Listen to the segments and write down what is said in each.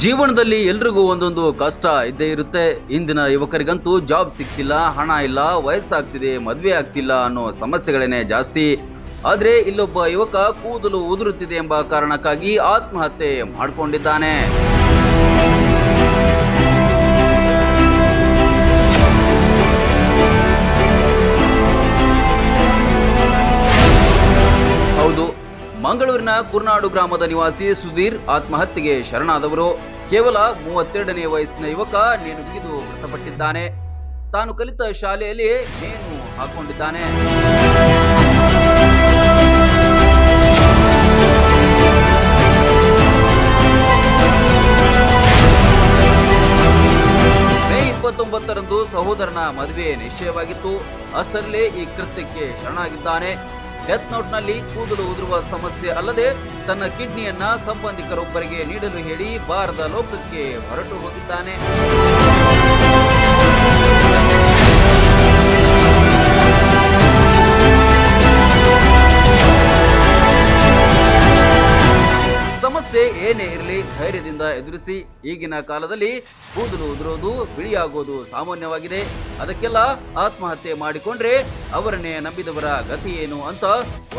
ಜೀವನದಲ್ಲಿ ಎಲ್ರಿಗೂ ಒಂದೊಂದು ಕಷ್ಟ ಇದ್ದೇ ಇರುತ್ತೆ. ಇಂದಿನ ಯುವಕರಿಗಂತೂ ಜಾಬ್ ಸಿಗ್ತಿಲ್ಲ, ಹಣ ಇಲ್ಲ, ವಯಸ್ಸಾಗ್ತಿದೆ, ಮದುವೆ ಆಗ್ತಿಲ್ಲ ಅನ್ನೋ ಸಮಸ್ಯೆಗಳೇನೆ ಜಾಸ್ತಿ. ಆದ್ರೆ ಇಲ್ಲೊಬ್ಬ ಯುವಕ ಕೂದಲು ಉದುರುತ್ತಿದೆ ಎಂಬ ಕಾರಣಕ್ಕಾಗಿ ಆತ್ಮಹತ್ಯೆ ಮಾಡಿಕೊಂಡಿದ್ದಾನೆ. ಹೌದು, ಮಂಗಳೂರಿನ ಕುರ್ನಾಡು ಗ್ರಾಮದ ನಿವಾಸಿ ಸುಧೀರ್ ಆತ್ಮಹತ್ಯೆಗೆ ಶರಣಾದವರು. ಕೇವಲ 32ನೇ ವಯಸ್ಸಿನ ಯುವಕ ನೇಣು ಬಿಗಿದು ಮೃತಪಟ್ಟಿದ್ದಾನೆ. ತಾನು ಕಲಿತ ಶಾಲೆಯಲ್ಲಿ ನೇಣು ಹಾಕೊಂಡಿದ್ದಾನೆ. ಮೇ 29ರಂದು ಸಹೋದರನ ಮದುವೆ ನಿಶ್ಚಯವಾಗಿತ್ತು. ಅಷ್ಟರಲ್ಲೇ ಈ ಕೃತ್ಯಕ್ಕೆ ಶರಣಾಗಿದ್ದಾನೆ. ಡೆತ್ ನೋಟ್ನಲ್ಲಿ ಕೂದಲು ಉದುರುವ ಸಮಸ್ಯೆ ಅಲ್ಲದೆ ತನ್ನ ಕಿಡ್ನಿಯನ್ನ ಸಂಬಂಧಿಕರೊಬ್ಬರಿಗೆ ನೀಡಲು ಹೇಳಿ ಬಾರದ ಲೋಕಕ್ಕೆ ಹೊರಟು ಹೋಗಿದ್ದಾನೆ. ಸಮಸ್ಯೆ ಏನೇ ಇರಲಿ ಧೈರ್ಯದಿಂದ ಎದುರಿಸಿ. ಈಗಿನ ಕಾಲದಲ್ಲಿ ಕೂದಲು ಉದುರೋದು, ಬಿಳಿಯಾಗೋದು ಸಾಮಾನ್ಯವಾಗಿದೆ. ಅದಕ್ಕೆಲ್ಲ ಆತ್ಮಹತ್ಯೆ ಮಾಡಿಕೊಂಡ್ರೆ ಅವರನ್ನೇ ನಂಬಿದವರ ಗತಿ ಏನು ಅಂತ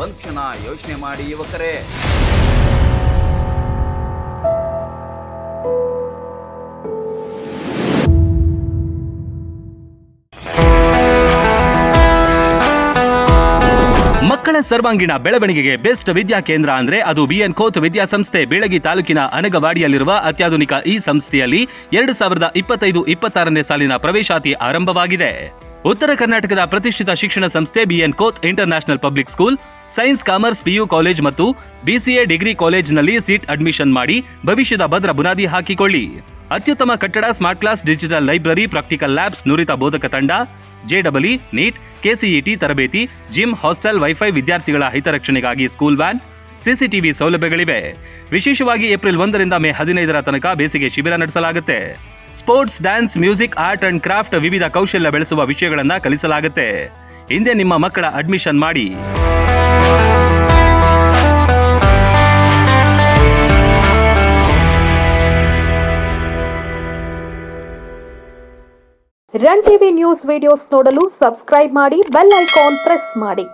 ಒಂದ್ ಕ್ಷಣ ಯೋಚನೆ ಮಾಡಿ ಯುವಕರೇ. ಮಕ್ಕಳ ಸರ್ವಾಂಗೀಣ ಬೆಳವಣಿಗೆಗೆ ಬೆಸ್ಟ್ ವಿದ್ಯಾ ಕೇಂದ್ರ ಅಂದ್ರೆ ಅದು ಬಿಎನ್ ಖೋತ್ ವಿದ್ಯಾಸಂಸ್ಥೆ. ಬೀಳಗಿ ತಾಲೂಕಿನ ಅನಗವಾಡಿಯಲ್ಲಿರುವ ಅತ್ಯಾಧುನಿಕ ಈ ಸಂಸ್ಥೆಯಲ್ಲಿ 2025-26ನೇ ಸಾಲಿನ ಪ್ರವೇಶಾತಿ ಆರಂಭವಾಗಿದೆ. ಉತ್ತರ ಕರ್ನಾಟಕದ ಪ್ರತಿಷ್ಠಿತ ಶಿಕ್ಷಣ ಸಂಸ್ಥೆ BN Khot international public school science, commerce, PU college ಮತ್ತು BCA ಡಿಗ್ರಿ ಕಾಲೇಜ್ನಲ್ಲಿ ಸೀಟ್ ಅಡ್ಮಿಷನ್ ಮಾಡಿ ಭವಿಷ್ಯದ ಭದ್ರ ಬುನಾದಿ ಹಾಕಿಕೊಳ್ಳಿ. ಅತ್ಯುತ್ತಮ ಕಟ್ಟಡ, smart class, digital library, practical labs, ನುರಿತ ಬೋಧಕ ತಂಡ, JEE, ನೀಟ್, KCET ತರಬೇತಿ, ಜಿಮ್, ಹಾಸ್ಟೆಲ್, ವೈಫೈ, ವಿದ್ಯಾರ್ಥಿಗಳ ಹಿತರಕ್ಷಣೆಗಾಗಿ ಸ್ಕೂಲ್ ವ್ಯಾನ್, CCTV ಸೌಲಭ್ಯಗಳಿವೆ. ವಿಶೇಷವಾಗಿ ಏಪ್ರಿಲ್ 1ರಿಂದ ಮೇ 15ರ ತನಕ ಬೇಸಿಗೆ ಶಿಬಿರ ನಡೆಸಲಾಗುತ್ತೆ. Sports, dance, music, art and craft, ವಿವಿಧ ಕೌಶಲ್ಯ ಬೆಳೆಸುವ ವಿಷಯಗಳನ್ನು ಕಲಿಸಲಾಗುತ್ತೆ. ಹಿಂದೆ ನಿಮ್ಮ ಮಕ್ಕಳ ಅಡ್ಮಿಷನ್ ಮಾಡಿ. ರನ್ ಟಿವಿ ನ್ಯೂಸ್ ವಿಡಿಯೋಸ್ ನೋಡಲು ಸಬ್ಸ್ಕ್ರೈಬ್ ಮಾಡಿ, ಬೆಲ್ ಐಕಾನ್ ಪ್ರೆಸ್ ಮಾಡಿ.